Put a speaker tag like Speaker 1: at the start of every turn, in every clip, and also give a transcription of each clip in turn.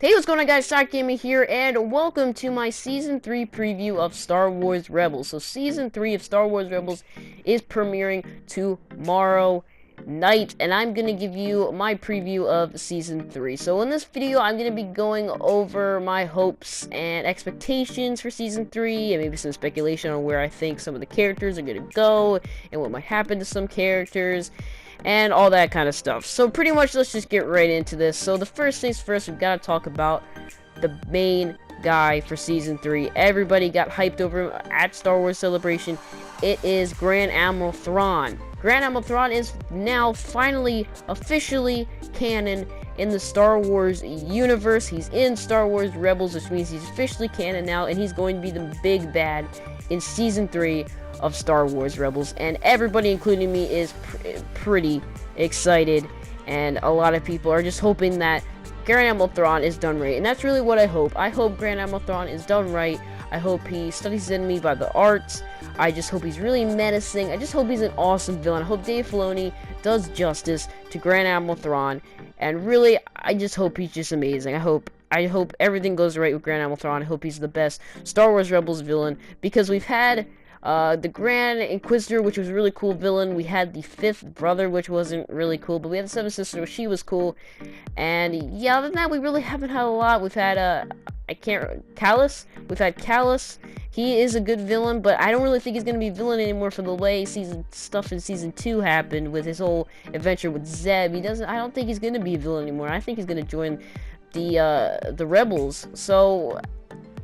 Speaker 1: Hey, what's going on, guys? Stock Gaming here, and welcome to my Season 3 preview of Star Wars Rebels. So, Season 3 of Star Wars Rebels is premiering tomorrow night, and I'm going to give you my preview of Season 3. So, in this video, I'm going to be going over my hopes and expectations for Season 3, and maybe some speculation on where I think some of the characters are going to go, and what might happen to some characters, and all that kind of stuff. So pretty much let's just get right into this. So the first things first, we've got to talk about the main guy for Season 3. Everybody got hyped over him at Star Wars Celebration. It is Grand Admiral Thrawn. Grand Admiral Thrawn is now finally officially canon in the Star Wars universe. He's in Star Wars Rebels, which means he's officially canon now, and he's going to be the big bad in Season 3 of Star Wars Rebels, and everybody, including me, is pretty excited, and a lot of people are just hoping that Grand Admiral Thrawn is done right, and that's really what I hope. I hope Grand Admiral Thrawn is done right. I hope he studies his enemy by the arts. I just hope he's really menacing. I just hope he's an awesome villain. I hope Dave Filoni does justice to Grand Admiral Thrawn, and really, I just hope he's just amazing. I hope everything goes right with Grand Admiral Thrawn. I hope he's the best Star Wars Rebels villain, because we've had the Grand Inquisitor, which was a really cool villain. We had the Fifth Brother, which wasn't really cool, but we had the Seventh Sister, which she was cool. And yeah, other than that, we really haven't had a lot. We've had Callus. We've had Callus. He is a good villain, but I don't really think he's gonna be a villain anymore for the way stuff in season 2 happened with his whole adventure with Zeb. I don't think he's gonna be a villain anymore. I think he's gonna join the Rebels. So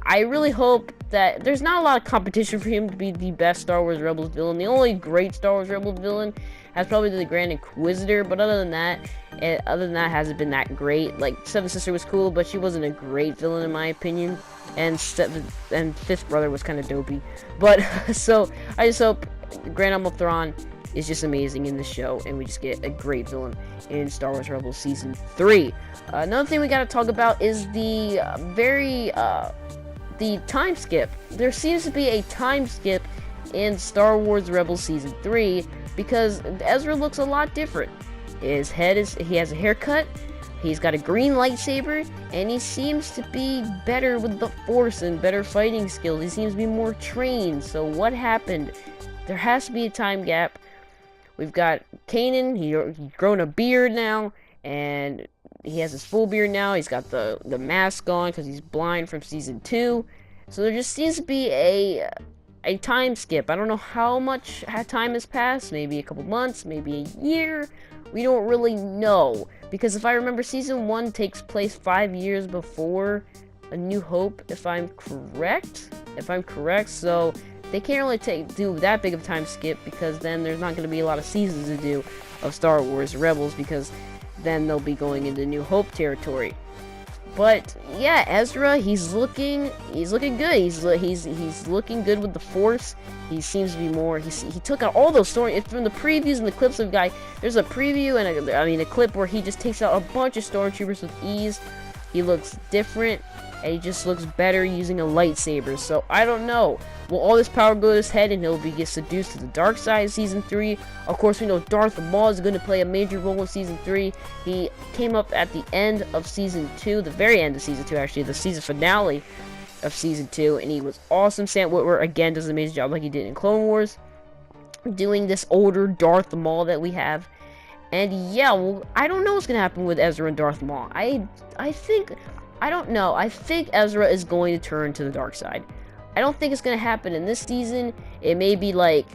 Speaker 1: I really hope that there's not a lot of competition for him to be the best Star Wars Rebels villain. The only great Star Wars Rebels villain has probably been the Grand Inquisitor, but other than that, hasn't been that great. Like, Seventh Sister was cool, but she wasn't a great villain in my opinion, and Fifth Brother was kind of dopey. But so I just hope Grand Admiral Thrawn is just amazing in the show, and we just get a great villain in Star Wars Rebels Season 3. Another thing we gotta talk about is the the time skip. There seems to be a time skip in Star Wars Rebels Season 3 because Ezra looks a lot different. He has a haircut, he's got a green lightsaber, and he seems to be better with the Force and better fighting skills. He seems to be more trained. So what happened? There has to be a time gap. We've got Kanan, he's grown a beard now, and he has his full beard now. He's got the mask on because he's blind from Season 2. So there just seems to be a time skip. I don't know how much time has passed. Maybe a couple months, maybe a year. We don't really know. Because if I remember, Season 1 takes place 5 years before A New Hope, if I'm correct. So they can't really do that big of a time skip, because then there's not going to be a lot of seasons to do of Star Wars Rebels, because then they'll be going into New Hope territory. But yeah, Ezra, he's looking good. He's looking good with the Force. He seems to be more. He took out all those stories from the previews and the clips of guy. There's a preview and a clip where he just takes out a bunch of stormtroopers with ease. He looks different, and he just looks better using a lightsaber. So I don't know. Will all this power go to his head and he'll get seduced to the dark side of Season 3? Of course, we know Darth Maul is going to play a major role in Season 3. He came up at the end of Season 2, the very end of Season 2 actually, the season finale of Season 2, and he was awesome. Sam Witwer, again, does an amazing job like he did in Clone Wars, doing this older Darth Maul that we have. And yeah, well, I don't know what's going to happen with Ezra and Darth Maul. I don't know. I think Ezra is going to turn to the dark side. I don't think it's going to happen in this season. It may be like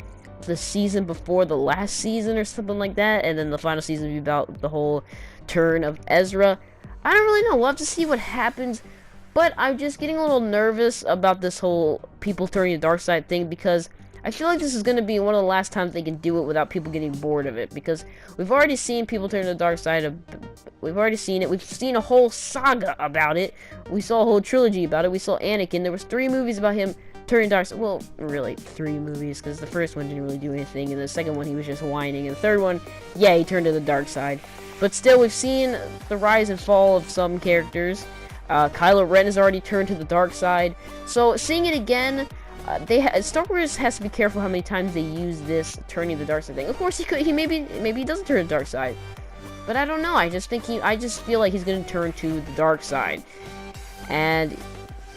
Speaker 1: the season before the last season or something like that, and then the final season will be about the whole turn of Ezra. I don't really know. We'll have to see what happens, but I'm just getting a little nervous about this whole people turning to the dark side thing, because I feel like this is going to be one of the last times they can do it without people getting bored of it, because we've already seen people turn to the dark side. We've already seen it. We've seen a whole saga about it. We saw a whole trilogy about it. We saw Anakin. There was 3 movies about him turning dark side. Well, really, 3 movies, because the first one didn't really do anything, and the second one he was just whining, and the third one, yeah, he turned to the dark side. But still, we've seen the rise and fall of some characters. Kylo Ren has already turned to the dark side. So seeing it again, Star Wars has to be careful how many times they use this turning the dark side thing. Of course, maybe he doesn't turn to the dark side. But I don't know. I just feel like he's gonna turn to the dark side, and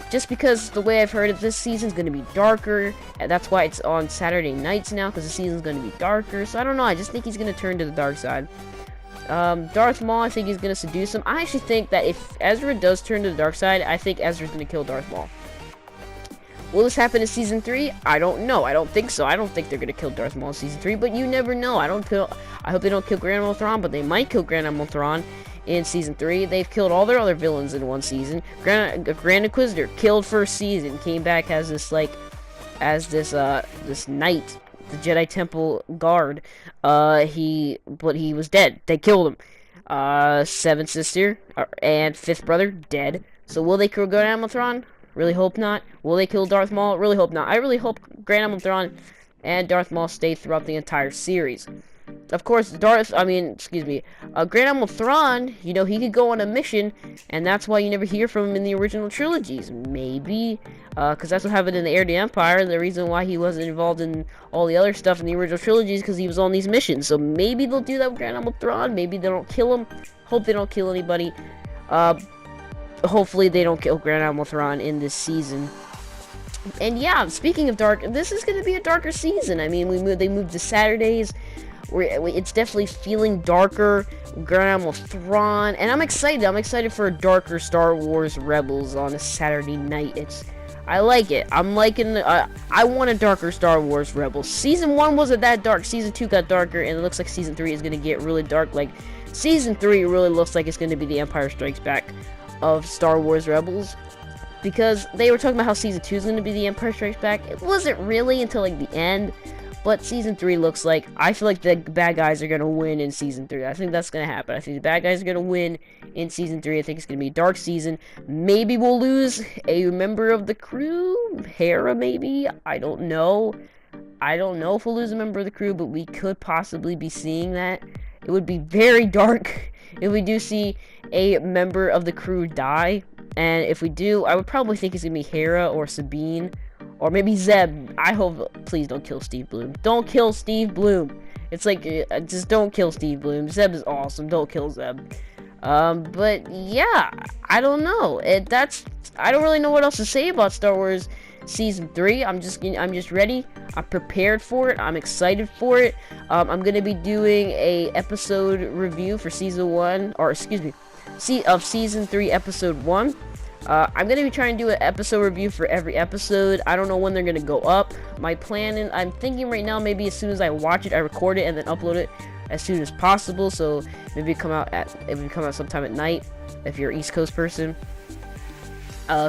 Speaker 1: just because the way I've heard it, this season's gonna be darker, and that's why it's on Saturday nights now, because the season's gonna be darker. So I don't know. I just think he's gonna turn to the dark side. Darth Maul, I think he's gonna seduce him. I actually think that if Ezra does turn to the dark side, I think Ezra's gonna kill Darth Maul. Will this happen in season 3? I don't know. I don't think so. I don't think they're gonna kill Darth Maul in season 3, but you never know. I hope they don't kill Grand Admiral Thrawn, but they might kill Grand Admiral Thrawn in season 3. They've killed all their other villains in one season. Grand Inquisitor killed first season, came back as this this knight, the Jedi Temple guard. But he was dead. They killed him. Seventh sister and fifth brother dead. So will they kill Grand Admiral Thrawn? Really hope not. Will they kill Darth Maul? Really hope not. I really hope Grand Admiral Thrawn and Darth Maul stay throughout the entire series. Of course, Grand Admiral Thrawn, you know, he could go on a mission, and that's why you never hear from him in the original trilogies. Maybe, because that's what happened in the Heir to the Empire. The reason why he wasn't involved in all the other stuff in the original trilogies because he was on these missions. So maybe they'll do that with Grand Admiral Thrawn. Maybe they don't kill him. Hope they don't kill anybody. Hopefully they don't kill Grand Admiral Thrawn in this season. And yeah, speaking of dark, this is going to be a darker season. I mean, they moved to Saturdays. It's definitely feeling darker. Grand Admiral Thrawn, and I'm excited. I'm excited for a darker Star Wars Rebels on a Saturday night. I like it. I'm liking. I want a darker Star Wars Rebels. Season 1 wasn't that dark. Season 2 got darker, and it looks like Season 3 is going to get really dark. Like Season 3 really looks like it's going to be the Empire Strikes Back of Star Wars Rebels, because they were talking about how Season 2 is going to be the Empire Strikes Back. It wasn't really until like the end. But Season 3 looks like, I feel like the bad guys are going to win in Season 3. I think that's going to happen. I think the bad guys are going to win in Season 3. I think it's going to be a dark season. Maybe we'll lose a member of the crew. Hera, maybe? I don't know. I don't know if we'll lose a member of the crew, but we could possibly be seeing that. It would be very dark if we do see a member of the crew die. And if we do, I would probably think it's going to be Hera or Sabine. Or maybe Zeb. I hope. Please don't kill Steve Bloom. Don't kill Steve Bloom. It's like, just don't kill Steve Bloom. Zeb is awesome. Don't kill Zeb. But yeah, I don't know. I don't really know what else to say about Star Wars Season 3. I'm just ready. I'm prepared for it. I'm excited for it. I'm gonna be doing a episode review for Season 1, or excuse me, of Season 3, Episode 1. I'm going to be trying to do an episode review for every episode. I don't know when they're going to go up. My plan, I'm thinking right now, maybe as soon as I watch it, I record it and then upload it as soon as possible. So maybe it would come out sometime at night if you're an East Coast person.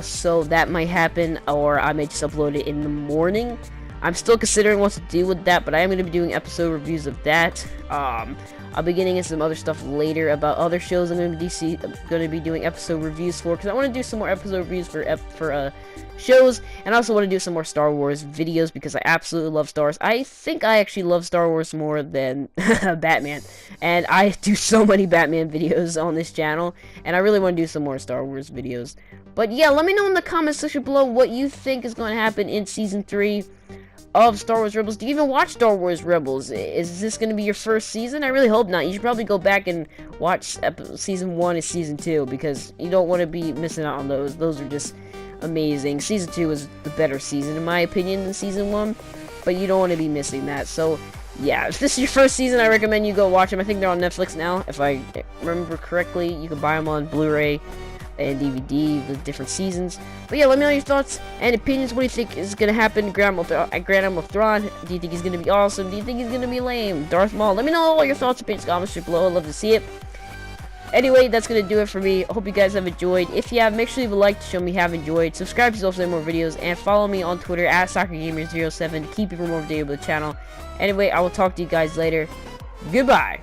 Speaker 1: So that might happen, or I may just upload it in the morning. I'm still considering what to do with that, but I am going to be doing episode reviews of that. I'll be getting into some other stuff later about other shows I'm going to be doing episode reviews for, because I want to do some more episode reviews for shows, and I also want to do some more Star Wars videos, because I absolutely love Star Wars. I think I actually love Star Wars more than Batman, and I do so many Batman videos on this channel, and I really want to do some more Star Wars videos. But yeah, let me know in the comment section below what you think is going to happen in Season 3 of Star Wars Rebels. Do you even watch Star Wars Rebels? Is this going to be your first season? I really hope not. You should probably go back and watch Season 1 and Season 2, because you don't want to be missing out on those. Those are just amazing. Season 2 is the better season, in my opinion, than Season 1, but you don't want to be missing that. So, yeah, if this is your first season, I recommend you go watch them. I think they're on Netflix now. If I remember correctly, you can buy them on Blu-ray and DVD, the different seasons. But yeah, let me know your thoughts and opinions. What do you think is going to happen to Grand Admiral Thrawn? Do you think he's going to be awesome? Do you think he's going to be lame? Darth Maul? Let me know all your thoughts and opinions in the comments below. I'd love to see it. Anyway, that's going to do it for me. I hope you guys have enjoyed. If you have, make sure you leave a like to show me you have enjoyed. Subscribe to see more videos, and follow me on Twitter at SoccerGamer07 to keep you for more videos of the channel. Anyway, I will talk to you guys later. Goodbye.